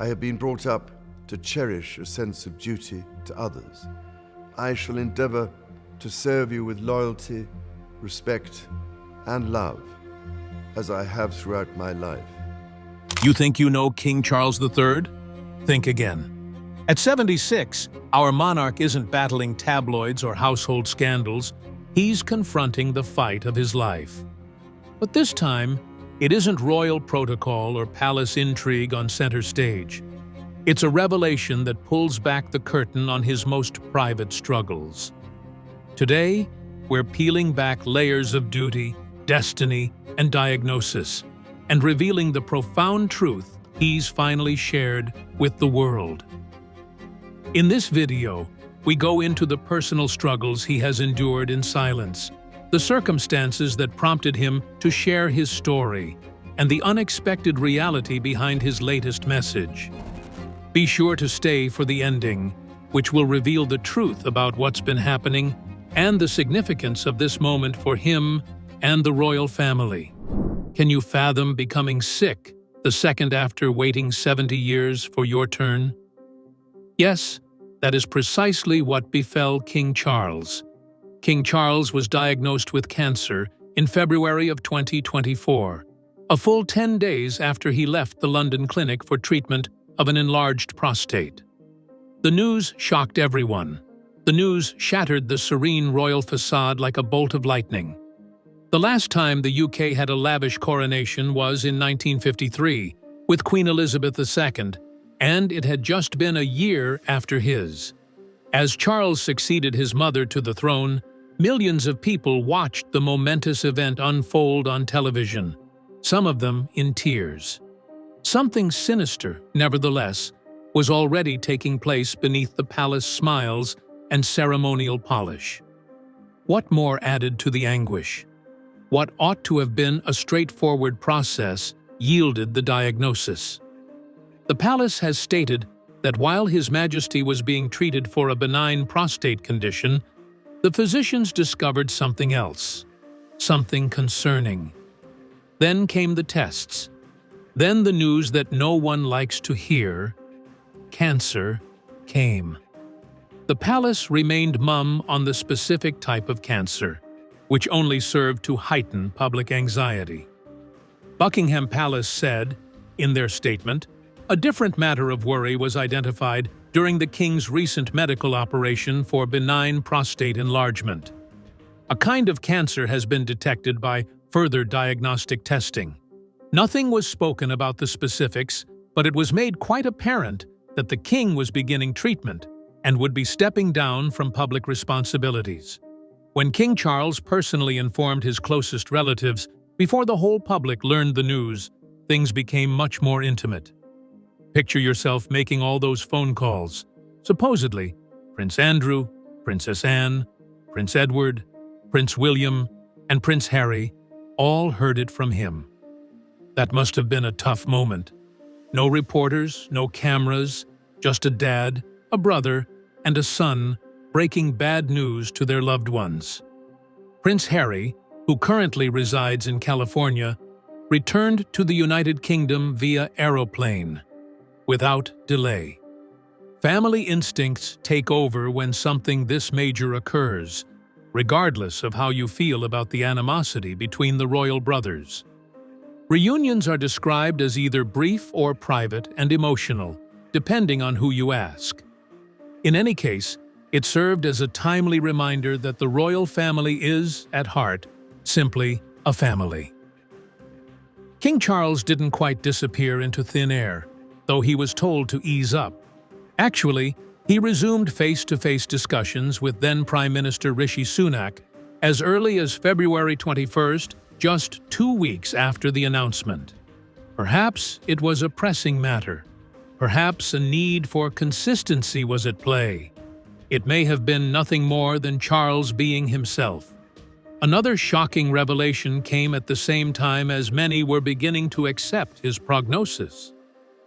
I have been brought up to cherish a sense of duty to others. I shall endeavor to serve you with loyalty, respect, and love, as I have throughout my life. You think you know King Charles III? Think again. At 76, our monarch isn't battling tabloids or household scandals. He's confronting the fight of his life. But this time, it isn't royal protocol or palace intrigue on center stage. It's a revelation that pulls back the curtain on his most private struggles. Today, we're peeling back layers of duty, destiny, and diagnosis, and revealing the profound truth he's finally shared with the world. In this video, we go into the personal struggles he has endured in silence, the circumstances that prompted him to share his story, and the unexpected reality behind his latest message. Be sure to stay for the ending, which will reveal the truth about what's been happening and the significance of this moment for him and the royal family. Can you fathom becoming sick the second after waiting 70 years for your turn? Yes, that is precisely what befell King Charles. King Charles was diagnosed with cancer in February of 2024, a full 10 days after he left the London clinic for treatment of an enlarged prostate. The news shocked everyone. The news shattered the serene royal facade like a bolt of lightning. The last time the UK had a lavish coronation was in 1953, with Queen Elizabeth II, and it had just been a year after his. As Charles succeeded his mother to the throne, millions of people watched the momentous event unfold on television, some of them in tears. Something sinister, nevertheless, was already taking place beneath the palace smiles and ceremonial polish. What more added to the anguish? What ought to have been a straightforward process yielded the diagnosis. The palace has stated that while His Majesty was being treated for a benign prostate condition, the physicians discovered something else, something concerning. Then came the tests. Then the news that no one likes to hear: cancer came. The palace remained mum on the specific type of cancer, which only served to heighten public anxiety. Buckingham Palace said, in their statement, a different matter of worry was identified during the king's recent medical operation for benign prostate enlargement. A kind of cancer has been detected by further diagnostic testing. Nothing was spoken about the specifics, but it was made quite apparent that the king was beginning treatment and would be stepping down from public responsibilities. When King Charles personally informed his closest relatives before the whole public learned the news, things became much more intimate. Picture yourself making all those phone calls. Supposedly, Prince Andrew, Princess Anne, Prince Edward, Prince William, and Prince Harry all heard it from him. That must have been a tough moment. No reporters, no cameras, just a dad, a brother, and a son breaking bad news to their loved ones. Prince Harry, who currently resides in California, returned to the United Kingdom via aeroplane, without delay. Family instincts take over when something this major occurs, regardless of how you feel about the animosity between the royal brothers. Reunions are described as either brief or private and emotional, depending on who you ask. In any case, it served as a timely reminder that the royal family is, at heart, simply a family. King Charles didn't quite disappear into thin air, though he was told to ease up. Actually, he resumed face-to-face discussions with then Prime Minister Rishi Sunak as early as February 21st, just 2 weeks after the announcement. Perhaps it was a pressing matter. Perhaps a need for consistency was at play. It may have been nothing more than Charles being himself. Another shocking revelation came at the same time as many were beginning to accept his prognosis.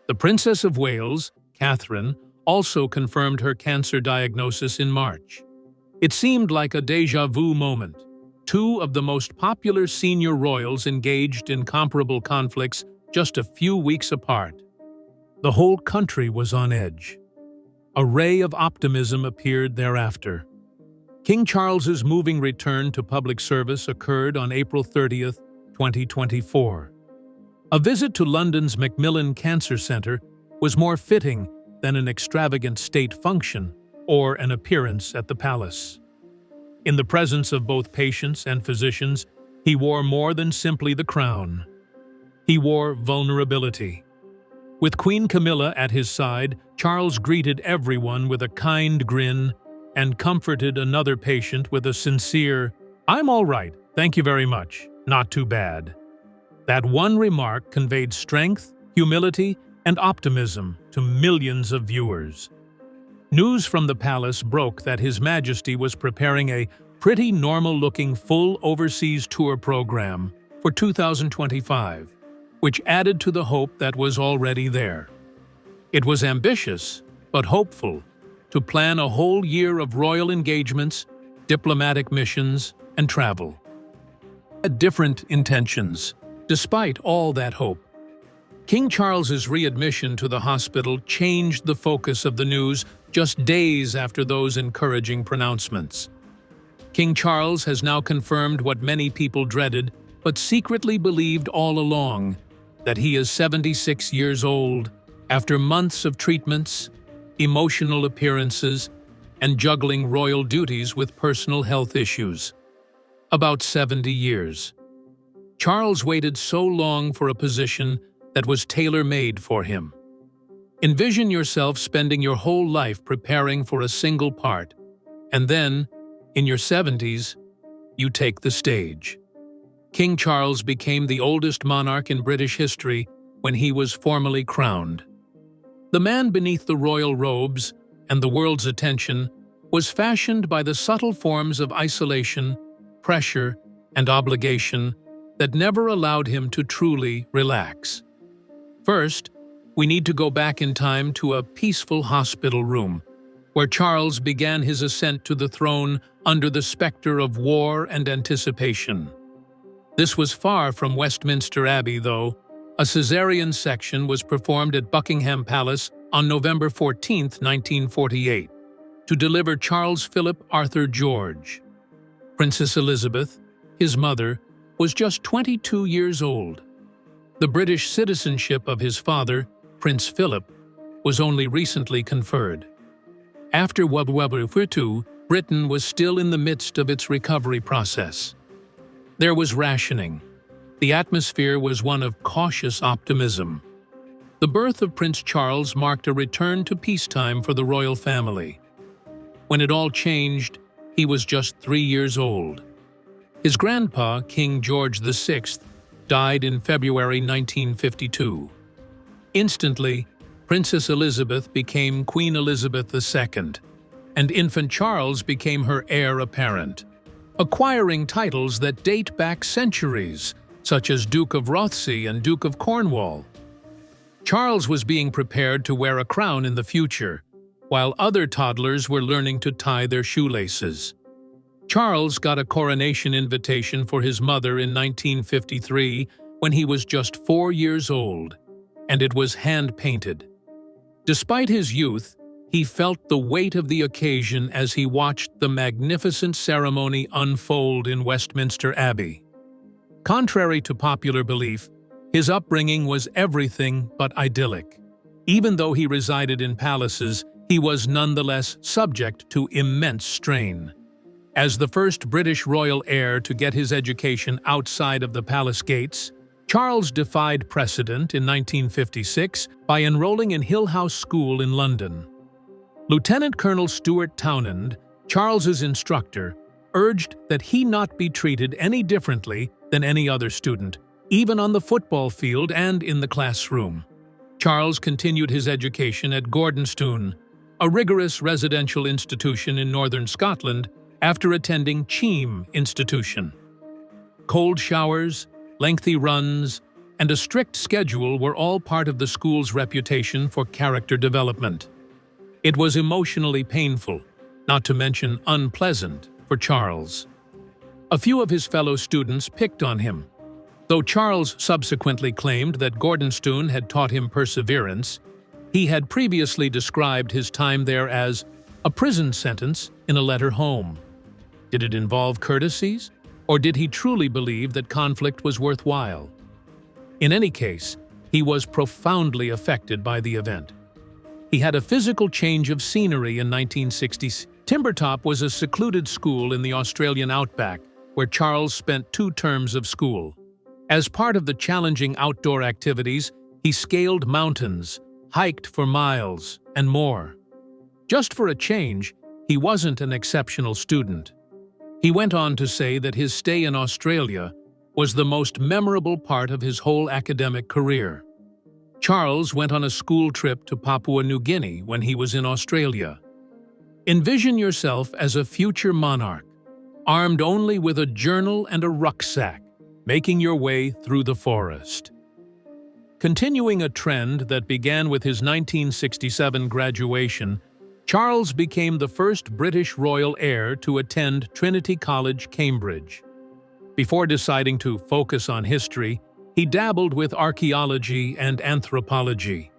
The Princess of Wales, Catherine, also confirmed her cancer diagnosis in March. It seemed like a déjà vu moment. Two of the most popular senior royals engaged in comparable conflicts just a few weeks apart. The whole country was on edge. A ray of optimism appeared thereafter. King Charles's moving return to public service occurred on April 30th, 2024. A visit to London's Macmillan Cancer Centre was more fitting than an extravagant state function or an appearance at the palace. In the presence of both patients and physicians, he wore more than simply the crown. He wore vulnerability. With Queen Camilla at his side, Charles greeted everyone with a kind grin and comforted another patient with a sincere, "I'm all right, thank you very much, not too bad." That one remark conveyed strength, humility, and optimism to millions of viewers. News from the palace broke that His Majesty was preparing a pretty normal-looking full overseas tour program for 2025, which added to the hope that was already there. It was ambitious, but hopeful, to plan a whole year of royal engagements, diplomatic missions, and travel. Had different intentions. Despite all that hope, King Charles's readmission to the hospital changed the focus of the news just days after those encouraging pronouncements. King Charles has now confirmed what many people dreaded but secretly believed all along, that he is 76 years old after months of treatments, emotional appearances, and juggling royal duties with personal health issues. About 70 years. Charles waited so long for a position that was tailor-made for him. Envision yourself spending your whole life preparing for a single part, and then, in your 70s, you take the stage. King Charles became the oldest monarch in British history when he was formally crowned. The man beneath the royal robes and the world's attention was fashioned by the subtle forms of isolation, pressure, and obligation that never allowed him to truly relax. First, we need to go back in time to a peaceful hospital room, where Charles began his ascent to the throne under the specter of war and anticipation. This was far from Westminster Abbey, though. A caesarean section was performed at Buckingham Palace on November 14, 1948, to deliver Charles Philip Arthur George. Princess Elizabeth, his mother, was just 22 years old. The British citizenship of his father, Prince Philip, was only recently conferred. After World War II, Britain was still in the midst of its recovery process. There was rationing. The atmosphere was one of cautious optimism. The birth of Prince Charles marked a return to peacetime for the royal family. When it all changed, he was just 3 years old. His grandpa, King George VI, died in February 1952. Instantly, Princess Elizabeth became Queen Elizabeth II, and infant Charles became her heir apparent, acquiring titles that date back centuries, such as Duke of Rothesay and Duke of Cornwall. Charles was being prepared to wear a crown in the future, while other toddlers were learning to tie their shoelaces. Charles got a coronation invitation for his mother in 1953 when he was just 4 years old, and it was hand-painted. Despite his youth, he felt the weight of the occasion as he watched the magnificent ceremony unfold in Westminster Abbey. Contrary to popular belief, his upbringing was everything but idyllic. Even though he resided in palaces, he was nonetheless subject to immense strain. As the first British royal heir to get his education outside of the palace gates, Charles defied precedent in 1956 by enrolling in Hill House School in London. Lieutenant Colonel Stuart Townend, Charles's instructor, urged that he not be treated any differently than any other student, even on the football field and in the classroom. Charles continued his education at Gordonstoun, a rigorous residential institution in northern Scotland, after attending Cheam Institution. Cold showers, lengthy runs, and a strict schedule were all part of the school's reputation for character development. It was emotionally painful, not to mention unpleasant, for Charles. A few of his fellow students picked on him. Though Charles subsequently claimed that Gordonstoun had taught him perseverance, He had previously described his time there as a prison sentence in a letter home. Did it involve courtesies, or did he truly believe that conflict was worthwhile? In any case, he was profoundly affected by the event. He had a physical change of scenery in 1960s. Timbertop was a secluded school in the Australian outback where Charles spent 2 terms of school. As part of the challenging outdoor activities, he scaled mountains, hiked for miles, and more. Just for a change, he wasn't an exceptional student. He went on to say that his stay in Australia was the most memorable part of his whole academic career. Charles went on a school trip to Papua New Guinea when he was in Australia. Envision yourself as a future monarch, armed only with a journal and a rucksack, making your way through the forest. Continuing a trend that began with his 1967 graduation, Charles became the first British royal heir to attend Trinity College, Cambridge. Before deciding to focus on history, he dabbled with archaeology and anthropology.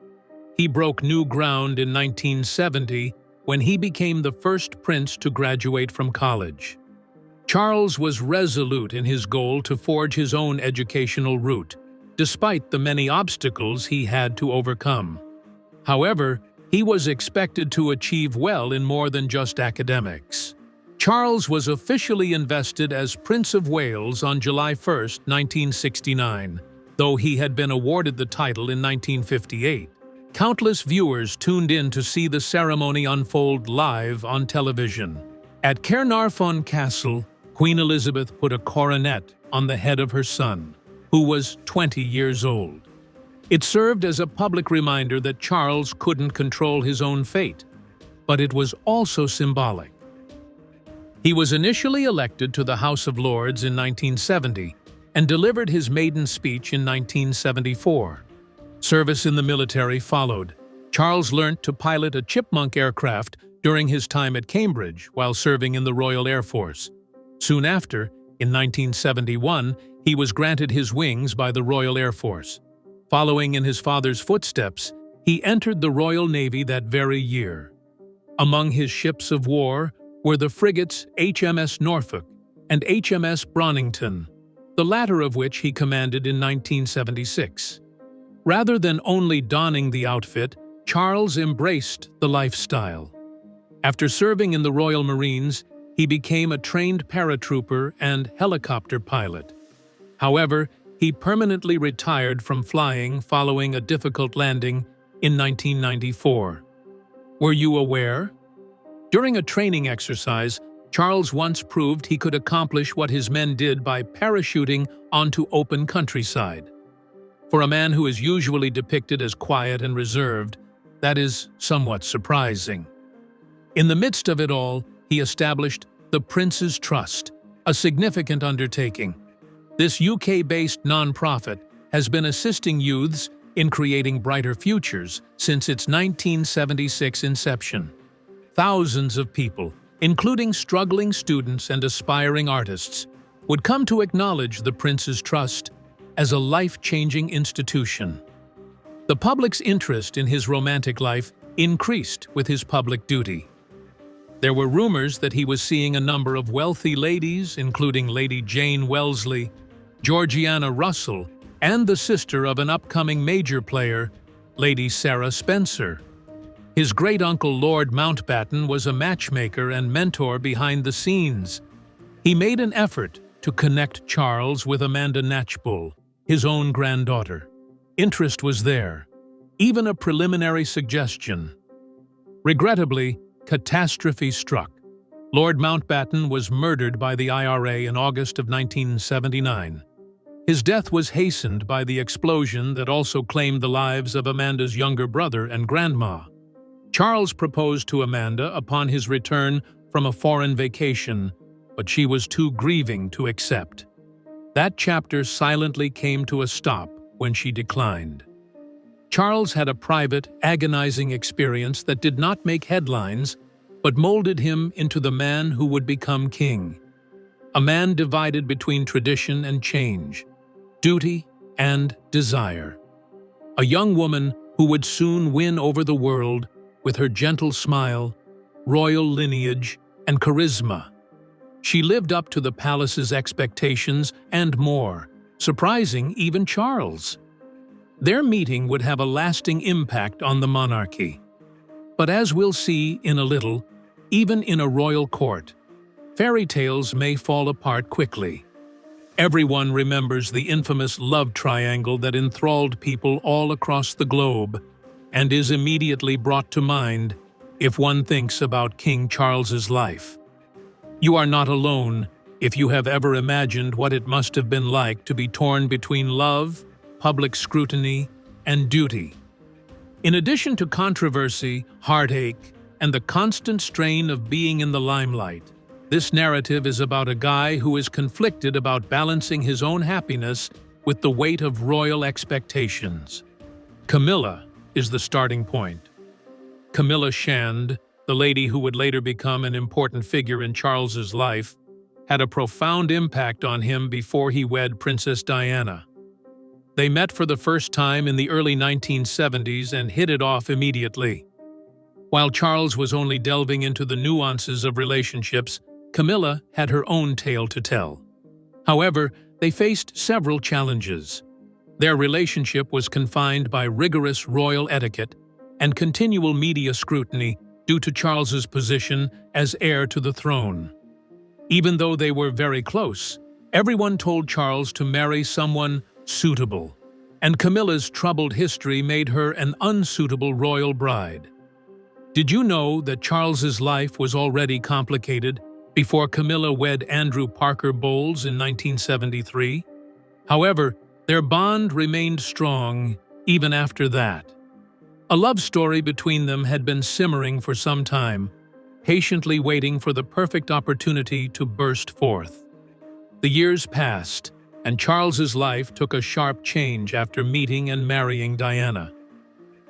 He broke new ground in 1970 when he became the first prince to graduate from college. Charles was resolute in his goal to forge his own educational route, despite the many obstacles he had to overcome. However, he was expected to achieve well in more than just academics. Charles was officially invested as Prince of Wales on July 1, 1969, though he had been awarded the title in 1958. Countless viewers tuned in to see the ceremony unfold live on television. At Caernarfon Castle, Queen Elizabeth put a coronet on the head of her son, who was 20 years old. It served as a public reminder that Charles couldn't control his own fate, but it was also symbolic. He was initially elected to the House of Lords in 1970 and delivered his maiden speech in 1974. Service in the military followed. Charles learnt to pilot a Chipmunk aircraft during his time at Cambridge while serving in the Royal Air Force. Soon after, in 1971, he was granted his wings by the Royal Air Force. Following in his father's footsteps, he entered the Royal Navy that very year. Among his ships of war were the frigates HMS Norfolk and HMS Bronington, the latter of which he commanded in 1976. Rather than only donning the outfit, Charles embraced the lifestyle. After serving in the Royal Marines, he became a trained paratrooper and helicopter pilot. However, he permanently retired from flying following a difficult landing in 1994. Were you aware? During a training exercise, Charles once proved he could accomplish what his men did by parachuting onto open countryside. For a man who is usually depicted as quiet and reserved, that is somewhat surprising. In the midst of it all, he established the Prince's Trust, a significant undertaking. This UK-based non-profit has been assisting youths in creating brighter futures since its 1976 inception. Thousands of people, including struggling students and aspiring artists, would come to acknowledge the Prince's Trust as a life-changing institution. The public's interest in his romantic life increased with his public duty. There were rumors that he was seeing a number of wealthy ladies, including Lady Jane Wellesley, Georgiana Russell, and the sister of an upcoming major player, Lady Sarah Spencer. His great-uncle Lord Mountbatten was a matchmaker and mentor behind the scenes. He made an effort to connect Charles with Amanda Knatchbull, his own granddaughter. Interest was there, even a preliminary suggestion. Regrettably, catastrophe struck. Lord Mountbatten was murdered by the IRA in August of 1979. His death was hastened by the explosion that also claimed the lives of Amanda's younger brother and grandma. Charles proposed to Amanda upon his return from a foreign vacation, but she was too grieving to accept. That chapter silently came to a stop when she declined. Charles had a private, agonizing experience that did not make headlines, but molded him into the man who would become king. A man divided between tradition and change, duty and desire. A young woman who who would soon win over the world with her gentle smile, royal lineage, and charisma. She lived up to the palace's expectations and more, surprising even Charles. Their meeting would have a lasting impact on the monarchy. But as we'll see in a little, even in a royal court, fairy tales may fall apart quickly. Everyone remembers the infamous love triangle that enthralled people all across the globe and is immediately brought to mind if one thinks about King Charles's life. You are not alone if you have ever imagined what it must have been like to be torn between love, public scrutiny, and duty. In addition to controversy, heartache, and the constant strain of being in the limelight, this narrative is about a guy who is conflicted about balancing his own happiness with the weight of royal expectations. Camilla is the starting point. Camilla Shand, the lady who would later become an important figure in Charles's life, had a profound impact on him before he wed Princess Diana. They met for the first time in the early 1970s and hit it off immediately. While Charles was only delving into the nuances of relationships, Camilla had her own tale to tell. However, they faced several challenges. Their relationship was confined by rigorous royal etiquette and continual media scrutiny due to Charles's position as heir to the throne. Even though they were very close, everyone told Charles to marry someone suitable, and Camilla's troubled history made her an unsuitable royal bride. Did you know that Charles's life was already complicated before Camilla wed Andrew Parker Bowles in 1973? However, their bond remained strong even after that. A love story between them had been simmering for some time, patiently waiting for the perfect opportunity to burst forth. The years passed, and Charles's life took a sharp change after meeting and marrying Diana.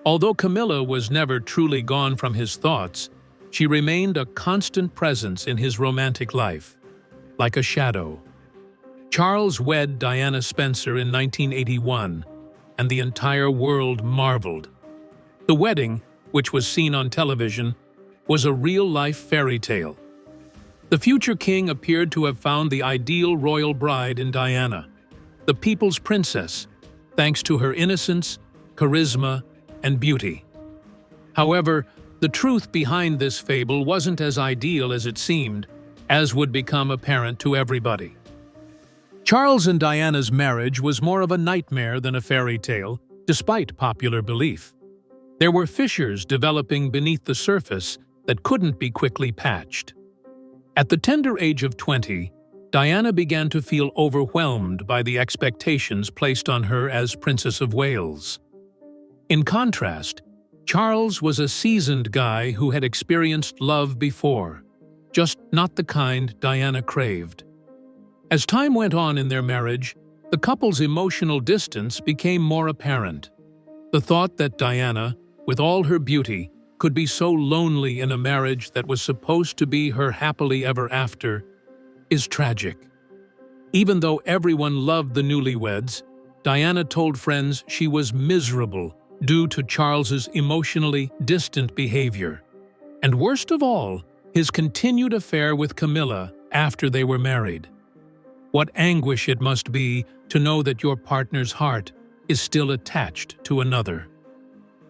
Although Camilla was never truly gone from his thoughts, she remained a constant presence in his romantic life, like a shadow. Charles wed Diana Spencer in 1981, and the entire world marveled. The wedding, which was seen on television, was a real-life fairy tale. The future king appeared to have found the ideal royal bride in Diana, the people's princess, thanks to her innocence, charisma, and beauty. However, the truth behind this fable wasn't as ideal as it seemed, as would become apparent to everybody. Charles and Diana's marriage was more of a nightmare than a fairy tale, despite popular belief. There were fissures developing beneath the surface that couldn't be quickly patched. At the tender age of 20, Diana began to feel overwhelmed by the expectations placed on her as Princess of Wales. In contrast, Charles was a seasoned guy who had experienced love before, just not the kind Diana craved. As time went on in their marriage, the couple's emotional distance became more apparent. The thought that Diana, with all her beauty, could be so lonely in a marriage that was supposed to be her happily ever after is tragic. Even though everyone loved the newlyweds, Diana told friends she was miserable due to Charles's emotionally distant behavior. And worst of all, his continued affair with Camilla after they were married. What anguish it must be to know that your partner's heart is still attached to another.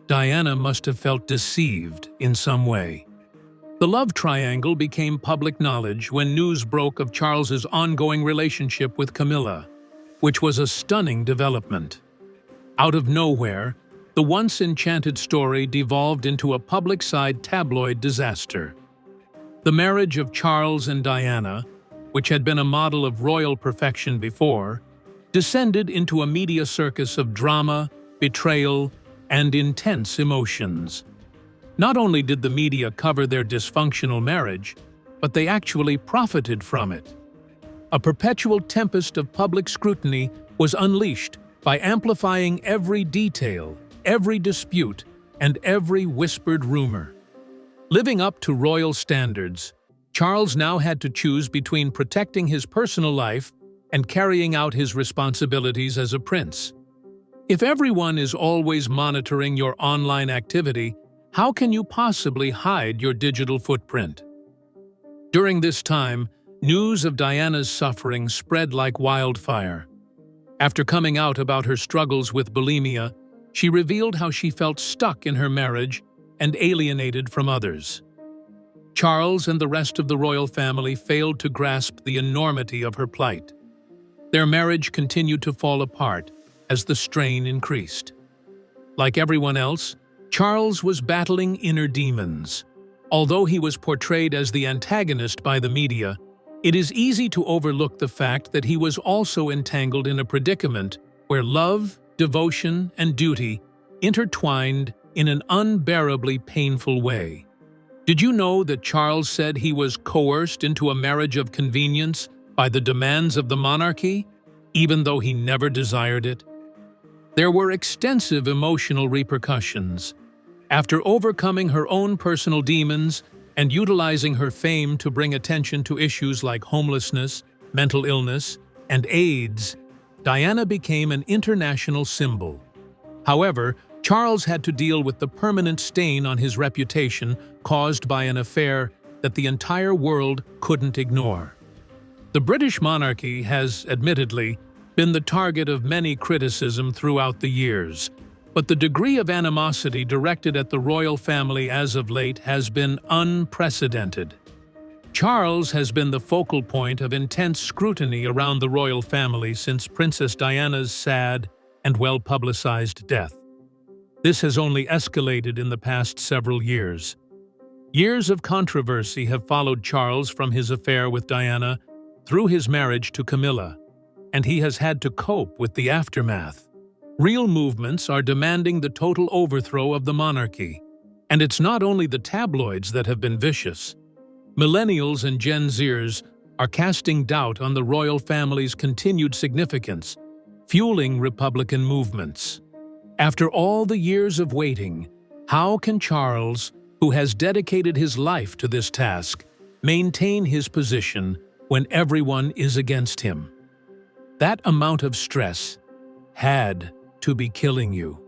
Diana must have felt deceived in some way. The love triangle became public knowledge when news broke of Charles's ongoing relationship with Camilla, which was a stunning development. Out of nowhere, the once enchanted story devolved into a public-side tabloid disaster. The marriage of Charles and Diana, which had been a model of royal perfection before, descended into a media circus of drama, betrayal, and intense emotions. Not only did the media cover their dysfunctional marriage, but they actually profited from it. A perpetual tempest of public scrutiny was unleashed by amplifying every detail, every dispute, and every whispered rumor. Living up to royal standards, Charles now had to choose between protecting his personal life and carrying out his responsibilities as a prince. If everyone is always monitoring your online activity, how can you possibly hide your digital footprint? During this time, news of Diana's suffering spread like wildfire. After coming out about her struggles with bulimia, she revealed how she felt stuck in her marriage and alienated from others. Charles and the rest of the royal family failed to grasp the enormity of her plight. Their marriage continued to fall apart as the strain increased. Like everyone else, Charles was battling inner demons. Although he was portrayed as the antagonist by the media, it is easy to overlook the fact that he was also entangled in a predicament where love, devotion, and duty intertwined in an unbearably painful way. Did you know that Charles said he was coerced into a marriage of convenience by the demands of the monarchy, even though he never desired it? There were extensive emotional repercussions. After overcoming her own personal demons and utilizing her fame to bring attention to issues like homelessness, mental illness, and AIDS, Diana became an international symbol. However, Charles had to deal with the permanent stain on his reputation caused by an affair that the entire world couldn't ignore. The British monarchy has, admittedly, been the target of many criticism throughout the years, but the degree of animosity directed at the royal family as of late has been unprecedented. Charles has been the focal point of intense scrutiny around the royal family since Princess Diana's sad and well-publicized death. This has only escalated in the past several years. Years of controversy have followed Charles from his affair with Diana through his marriage to Camilla, and he has had to cope with the aftermath. Real movements are demanding the total overthrow of the monarchy, and it's not only the tabloids that have been vicious. Millennials and Gen Zers are casting doubt on the royal family's continued significance, fueling Republican movements. After all the years of waiting, how can Charles, who has dedicated his life to this task, maintain his position when everyone is against him? That amount of stress had to be killing you.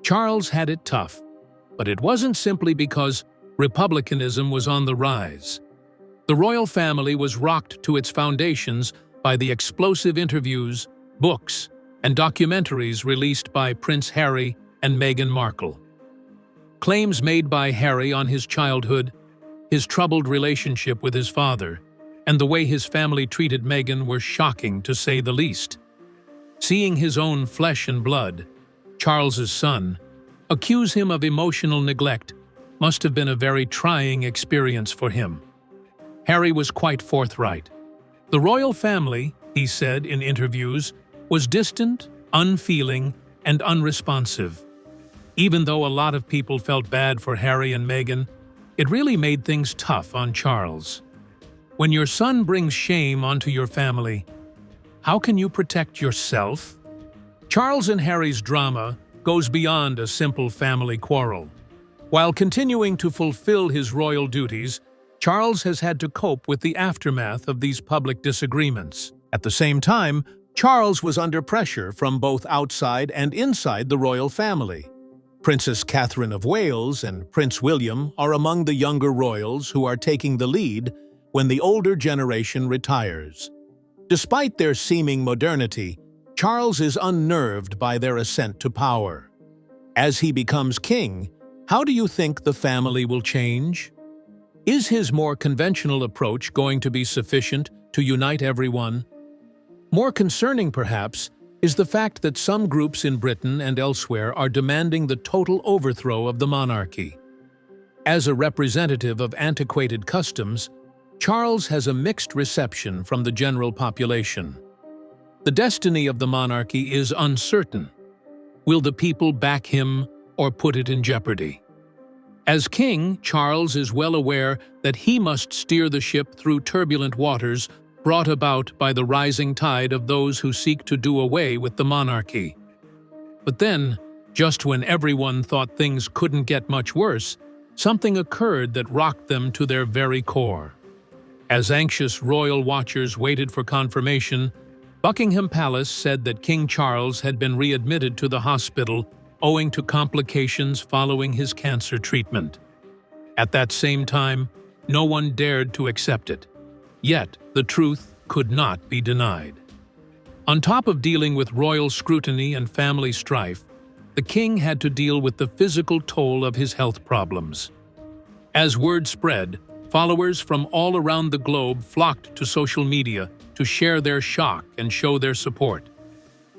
Charles had it tough, but it wasn't simply because republicanism was on the rise. The royal family was rocked to its foundations by the explosive interviews, books, and documentaries released by Prince Harry and Meghan Markle. Claims made by Harry on his childhood, his troubled relationship with his father, and the way his family treated Meghan were shocking to say the least. Seeing his own flesh and blood, Charles's son, accuse him of emotional neglect must have been a very trying experience for him. Harry was quite forthright. The royal family, he said in interviews, was distant, unfeeling, and unresponsive. Even though a lot of people felt bad for Harry and Meghan, it really made things tough on Charles. When your son brings shame onto your family, how can you protect yourself? Charles and Harry's drama goes beyond a simple family quarrel. While continuing to fulfill his royal duties, Charles has had to cope with the aftermath of these public disagreements. At the same time, Charles was under pressure from both outside and inside the royal family. Princess Catherine of Wales and Prince William are among the younger royals who are taking the lead when the older generation retires. Despite their seeming modernity, Charles is unnerved by their ascent to power. As he becomes king, how do you think the family will change? Is his more conventional approach going to be sufficient to unite everyone? More concerning, perhaps, is the fact that some groups in Britain and elsewhere are demanding the total overthrow of the monarchy. As a representative of antiquated customs, Charles has a mixed reception from the general population. The destiny of the monarchy is uncertain. Will the people back him or put it in jeopardy? As king, Charles is well aware that he must steer the ship through turbulent waters brought about by the rising tide of those who seek to do away with the monarchy. But then, just when everyone thought things couldn't get much worse, something occurred that rocked them to their very core. As anxious royal watchers waited for confirmation, Buckingham Palace said that King Charles had been readmitted to the hospital owing to complications following his cancer treatment. At that same time, no one dared to accept it. Yet, the truth could not be denied. On top of dealing with royal scrutiny and family strife, the king had to deal with the physical toll of his health problems. As word spread, followers from all around the globe flocked to social media to share their shock and show their support.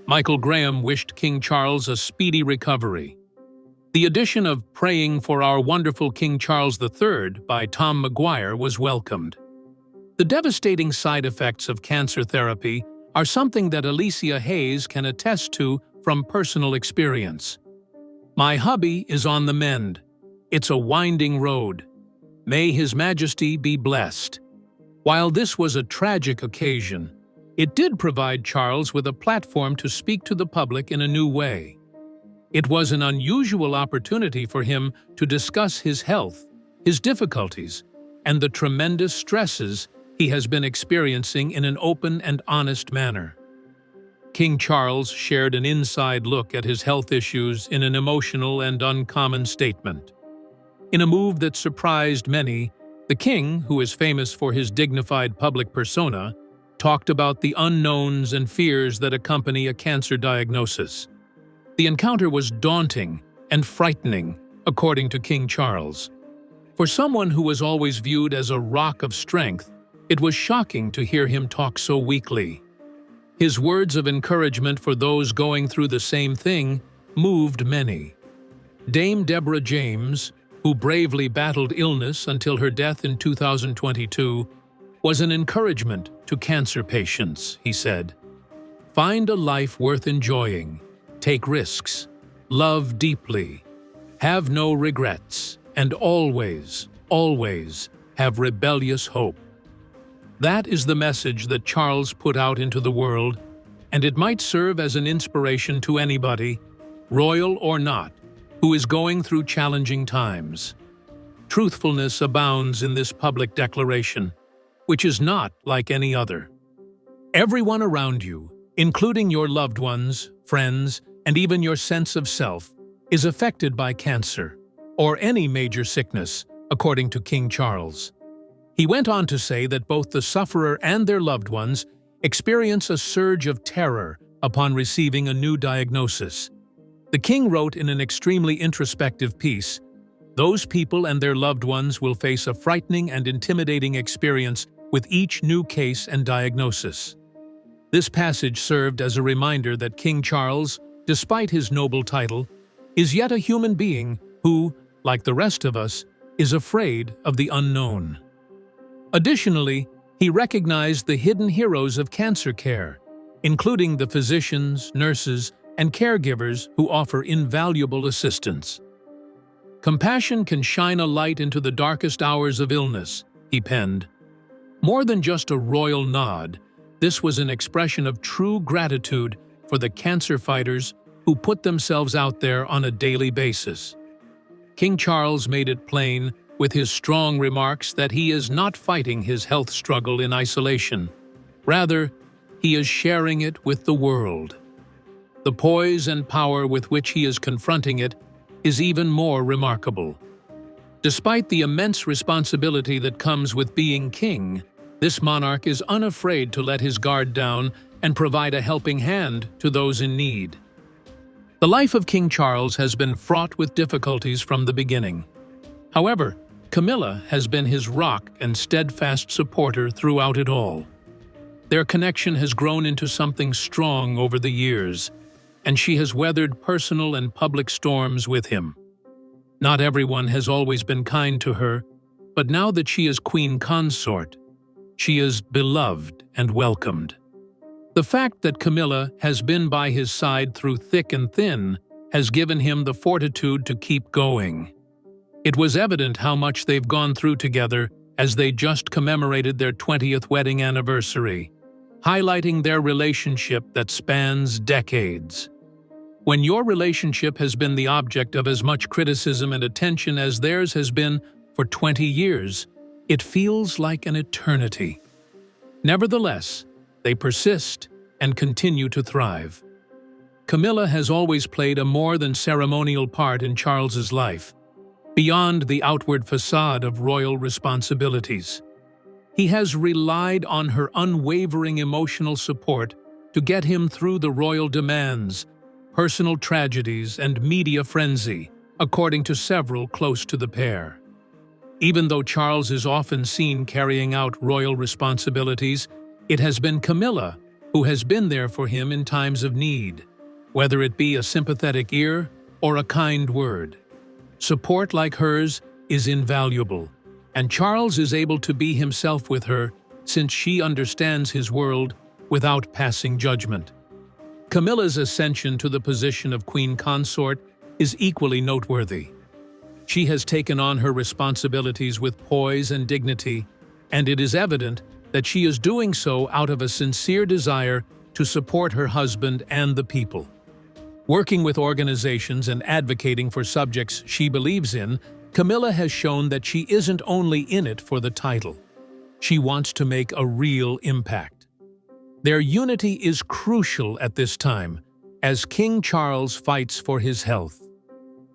Michael Graham wished King Charles a speedy recovery. The addition of "Praying for Our Wonderful King Charles III" by Tom Maguire was welcomed. The devastating side effects of cancer therapy are something that Alicia Hayes can attest to from personal experience. "My hubby is on the mend. It's a winding road. May His Majesty be blessed." While this was a tragic occasion, it did provide Charles with a platform to speak to the public in a new way. It was an unusual opportunity for him to discuss his health, his difficulties, and the tremendous stresses he has been experiencing in an open and honest manner. King Charles shared an inside look at his health issues in an emotional and uncommon statement. In a move that surprised many, the king, who is famous for his dignified public persona, talked about the unknowns and fears that accompany a cancer diagnosis. The encounter was daunting and frightening, according to King Charles. For someone who was always viewed as a rock of strength, it was shocking to hear him talk so weakly. His words of encouragement for those going through the same thing moved many. Dame Deborah James, who bravely battled illness until her death in 2022, was an encouragement to cancer patients, he said. "Find a life worth enjoying, take risks, love deeply, have no regrets, and always, always have rebellious hope." That is the message that Charles put out into the world, and it might serve as an inspiration to anybody, royal or not, who is going through challenging times. Truthfulness abounds in this public declaration, which is not like any other. Everyone around you, including your loved ones, friends, and even your sense of self, is affected by cancer, or any major sickness, according to King Charles. He went on to say that both the sufferer and their loved ones experience a surge of terror upon receiving a new diagnosis. The king wrote in an extremely introspective piece, "Those people and their loved ones will face a frightening and intimidating experience with each new case and diagnosis." This passage served as a reminder that King Charles, despite his noble title, is yet a human being who, like the rest of us, is afraid of the unknown. Additionally, he recognized the hidden heroes of cancer care, including the physicians, nurses, and caregivers who offer invaluable assistance. "Compassion can shine a light into the darkest hours of illness," he penned. More than just a royal nod, this was an expression of true gratitude for the cancer fighters who put themselves out there on a daily basis. King Charles made it plain with his strong remarks that he is not fighting his health struggle in isolation. Rather, he is sharing it with the world. The poise and power with which he is confronting it is even more remarkable. Despite the immense responsibility that comes with being king, this monarch is unafraid to let his guard down and provide a helping hand to those in need. The life of King Charles has been fraught with difficulties from the beginning. However, Camilla has been his rock and steadfast supporter throughout it all. Their connection has grown into something strong over the years, and she has weathered personal and public storms with him. Not everyone has always been kind to her, but now that she is queen consort, she is beloved and welcomed. The fact that Camilla has been by his side through thick and thin has given him the fortitude to keep going. It was evident how much they've gone through together as they just commemorated their 20th wedding anniversary, highlighting their relationship that spans decades. When your relationship has been the object of as much criticism and attention as theirs has been for 20 years, it feels like an eternity. Nevertheless, they persist, and continue to thrive. Camilla has always played a more than ceremonial part in Charles's life, beyond the outward facade of royal responsibilities. He has relied on her unwavering emotional support to get him through the royal demands, personal tragedies, and media frenzy, according to several close to the pair. Even though Charles is often seen carrying out royal responsibilities, it has been Camilla who has been there for him in times of need, whether it be a sympathetic ear or a kind word. Support like hers is invaluable, and Charles is able to be himself with her since she understands his world without passing judgment. Camilla's ascension to the position of Queen Consort is equally noteworthy. She has taken on her responsibilities with poise and dignity, and it is evident that she is doing so out of a sincere desire to support her husband and the people. Working with organizations and advocating for subjects she believes in, Camilla has shown that she isn't only in it for the title. She wants to make a real impact. Their unity is crucial at this time, as King Charles fights for his health.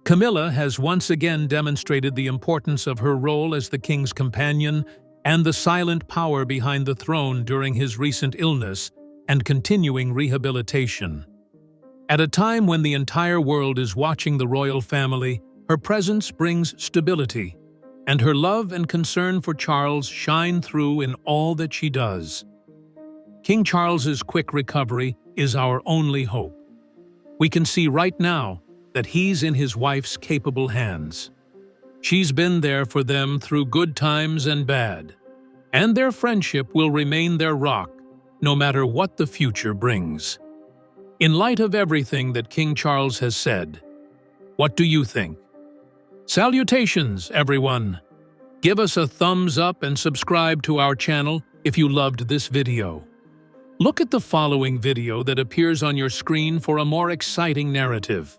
Camilla has once again demonstrated the importance of her role as the king's companion and the silent power behind the throne during his recent illness and continuing rehabilitation. At a time when the entire world is watching the royal family, her presence brings stability, and her love and concern for Charles shine through in all that she does. King Charles's quick recovery is our only hope. We can see right now that he's in his wife's capable hands. She's been there for them through good times and bad, and their friendship will remain their rock, no matter what the future brings. In light of everything that King Charles has said, what do you think? Salutations, everyone! Give us a thumbs up and subscribe to our channel if you loved this video. Look at the following video that appears on your screen for a more exciting narrative.